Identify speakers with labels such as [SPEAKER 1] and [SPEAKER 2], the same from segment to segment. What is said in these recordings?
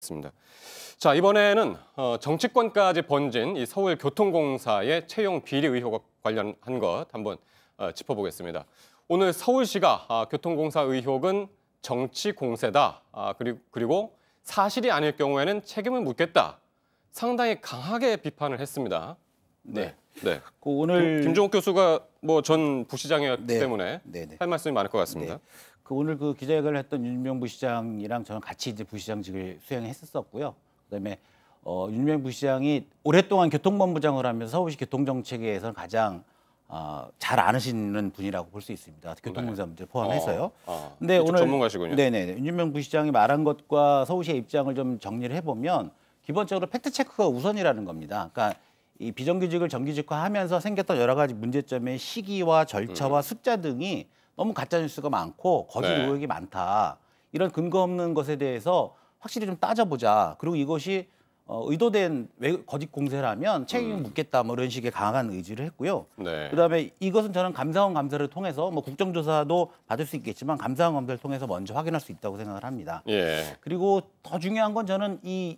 [SPEAKER 1] 알겠습니다. 자, 이번에는 정치권까지 번진 이 서울교통공사의 채용 비리 의혹과 관련한 것 한번 짚어보겠습니다. 오늘 서울시가 교통공사 의혹은 정치 공세다. 그리고 사실이 아닐 경우에는 책임을 묻겠다. 상당히 강하게 비판을 했습니다.
[SPEAKER 2] 네.
[SPEAKER 1] 네.
[SPEAKER 2] 오늘
[SPEAKER 1] 김종욱 교수가 뭐 전 부시장이었기
[SPEAKER 2] 네.
[SPEAKER 1] 때문에
[SPEAKER 2] 네네.
[SPEAKER 1] 할 말씀이 많을 것 같습니다.
[SPEAKER 2] 네. 오늘 기자회견을 했던 윤명 부시장이랑 저는 같이 이제 부시장직을 수행했었고요. 그다음에 윤명 부시장이 오랫동안 교통본부장을 하면서 서울시 교통정책에서 가장 잘 아시는 분이라고 볼 수 있습니다. 교통공사 문제 포함해서요.
[SPEAKER 1] 근데 오늘 전문가시군요.
[SPEAKER 2] 네네. 윤명 부시장이 말한 것과 서울시의 입장을 좀 정리를 해보면 기본적으로 팩트 체크가 우선이라는 겁니다. 그러니까 이 비정규직을 정규직화하면서 생겼던 여러 가지 문제점의 시기와 절차와 숫자 등이 너무 가짜 뉴스가 많고 거짓 의혹이 많다. 이런 근거 없는 것에 대해서 확실히 좀 따져보자. 그리고 이것이 의도된 거짓 공세라면 책임을 묻겠다. 뭐 이런 식의 강한 의지를 했고요.
[SPEAKER 1] 네.
[SPEAKER 2] 그다음에 이것은 저는 감사원 감사를 통해서 뭐 국정조사도 받을 수 있겠지만 감사원 감사를 통해서 먼저 확인할 수 있다고 생각을 합니다.
[SPEAKER 1] 예.
[SPEAKER 2] 그리고 더 중요한 건 저는 이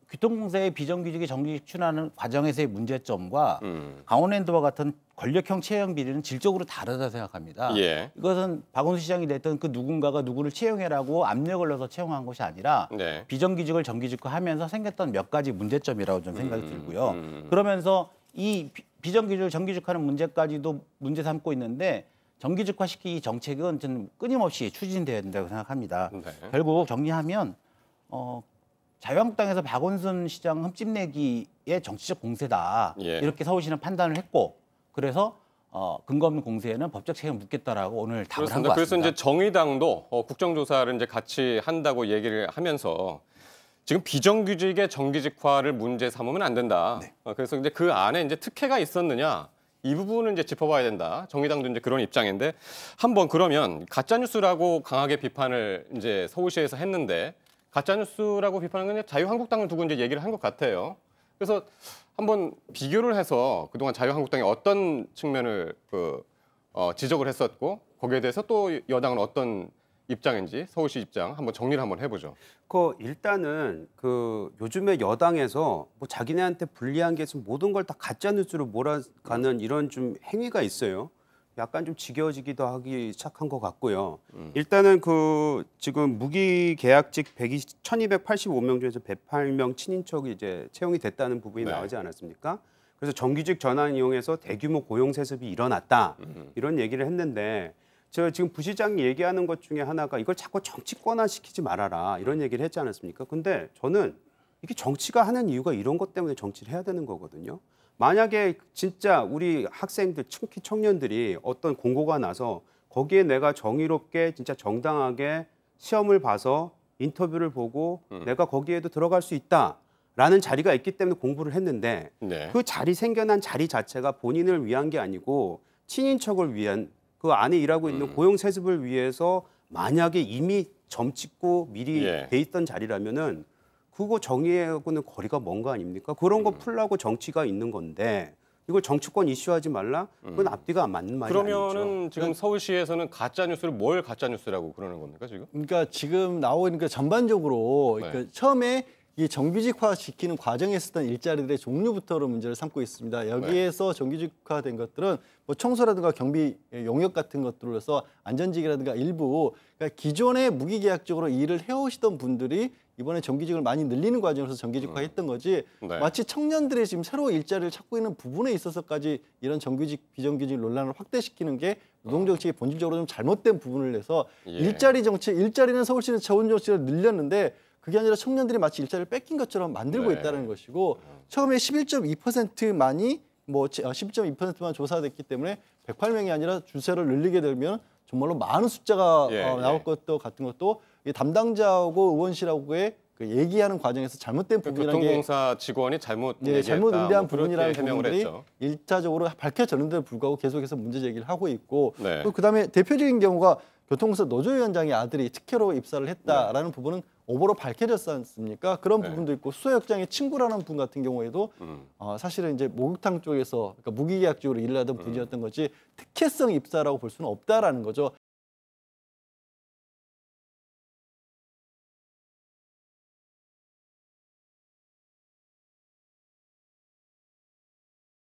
[SPEAKER 2] 교통공사의 비정규직이 정규직 추진하는 과정에서의 문제점과 강원랜드와 같은 권력형 채용 비리는 질적으로 다르다 생각합니다.
[SPEAKER 1] 예.
[SPEAKER 2] 이것은 박원순 시장이 냈던 그 누군가가 누구를 채용해라고 압력을 넣어서 채용한 것이 아니라
[SPEAKER 1] 네.
[SPEAKER 2] 비정규직을 정규직화하면서 생겼던 몇 가지 문제점이라고 저는 생각이 들고요. 그러면서 이 비정규직을 정규직화하는 문제까지도 문제 삼고 있는데 정규직화시키기 정책은 저는 끊임없이 추진돼야 된다고 생각합니다.
[SPEAKER 1] 네.
[SPEAKER 2] 결국 정리하면 자유한국당에서 박원순 시장 흠집내기의 정치적 공세다.
[SPEAKER 1] 예.
[SPEAKER 2] 이렇게 서울시는 판단을 했고 그래서 근거 없는 공세에는 법적 책임을 묻겠다라고 오늘 답을 한 것 같습니다.
[SPEAKER 1] 그래서 이제 정의당도 국정조사를 이제 같이 한다고 얘기를 하면서 지금 비정규직의 정규직화를 문제 삼으면 안 된다.
[SPEAKER 2] 네.
[SPEAKER 1] 그래서 이제 그 안에 이제 특혜가 있었느냐 이 부분은 이제 짚어봐야 된다. 정의당도 이제 그런 입장인데 한번 그러면 가짜 뉴스라고 강하게 비판을 이제 서울시에서 했는데. 가짜뉴스라고 비판하는 건 자유한국당을 두고 이제 얘기를 한 것 같아요. 그래서 한번 비교를 해서 그동안 자유한국당이 어떤 측면을 지적을 했었고 거기에 대해서 또 여당은 어떤 입장인지 서울시 입장 한번 정리를 한번 해보죠.
[SPEAKER 3] 일단은 요즘에 여당에서 뭐 자기네한테 불리한 게 있으면 모든 걸 다 가짜뉴스로 몰아가는 이런 좀 행위가 있어요. 약간 좀 지겨워지기도 하기 시작한 것 같고요. 일단은 지금 무기계약직 1,285명 중에서 108명 친인척이 이제 채용이 됐다는 부분이
[SPEAKER 1] 네.
[SPEAKER 3] 나오지 않았습니까? 그래서 정규직 전환 이용해서 대규모 고용 세습이 일어났다. 이런 얘기를 했는데 저 지금 부시장이 얘기하는 것 중에 하나가 이걸 자꾸 정치권화 시키지 말아라. 이런 얘기를 했지 않았습니까? 근데 저는 이게 정치가 하는 이유가 이런 것 때문에 정치를 해야 되는 거거든요. 만약에 진짜 우리 학생들, 특히 청년들이 어떤 공고가 나서 거기에 내가 정의롭게 진짜 정당하게 시험을 봐서 인터뷰를 보고 내가 거기에도 들어갈 수 있다라는 자리가 있기 때문에 공부를 했는데
[SPEAKER 1] 네.
[SPEAKER 3] 그 자리 생겨난 자리 자체가 본인을 위한 게 아니고 친인척을 위한 그 안에 일하고 있는 고용 세습을 위해서 만약에 이미 점 찍고 미리 돼 있던 자리라면은 그거 정의하고는 거리가 먼 거 아닙니까? 그런 거 풀라고 정치가 있는 건데 이걸 정치권 이슈하지 말라? 그건 앞뒤가 안 맞는 말이 아니죠.
[SPEAKER 1] 그러면은 지금 서울시에서는 가짜 뉴스를 뭘 가짜 뉴스라고 그러는 겁니까 지금?
[SPEAKER 4] 그러니까 지금 나오고 있는 게 전반적으로 그러니까 처음에 이 정규직화 시키는 과정에 있었던 일자리들의 종류부터로 문제를 삼고 있습니다. 여기에서 정규직화된 것들은 뭐 청소라든가 경비 용역 같은 것들로서 안전직이라든가 일부 그러니까 기존에 무기계약적으로 일을 해오시던 분들이 이번에 정규직을 많이 늘리는 과정에서 정규직화했던 거지 마치 청년들이 지금 새로 일자리를 찾고 있는 부분에 있어서까지 이런 정규직 비정규직 논란을 확대시키는 게 노동정책이 본질적으로 좀 잘못된 부분을 내서 일자리 정책, 일자리는 서울시는 자원 정책을 늘렸는데 그게 아니라 청년들이 마치 일자리를 뺏긴 것처럼 만들고 있다는 것이고 처음에 11.2%만이 뭐 10.2%만 조사됐기 때문에 108명이 아니라 주세를 늘리게 되면 정말로 많은 숫자가 나올 것도 같은 것도 담당자하고 의원실하고의 그 얘기하는 과정에서 잘못된 부분이라는 게
[SPEAKER 1] 교통공사 직원이 잘못
[SPEAKER 4] 잘못 응대한 부분이라는
[SPEAKER 1] 부분들이
[SPEAKER 4] 부분들이 일차적으로 밝혀졌는데도 불구하고 계속해서 문제 제기를 하고 있고
[SPEAKER 1] 네.
[SPEAKER 4] 또 그다음에 대표적인 경우가 교통공사 노조위원장의 아들이 특혜로 입사를 했다라는 부분은 오보로 밝혀졌지 않습니까? 그런 부분도 있고 수서역장의 친구라는 분 같은 경우에도 사실은 이제 목욕탕 쪽에서 그러니까 무기계약적으로 일을 하던 분이었던 거지 특혜성 입사라고 볼 수는 없다라는 거죠.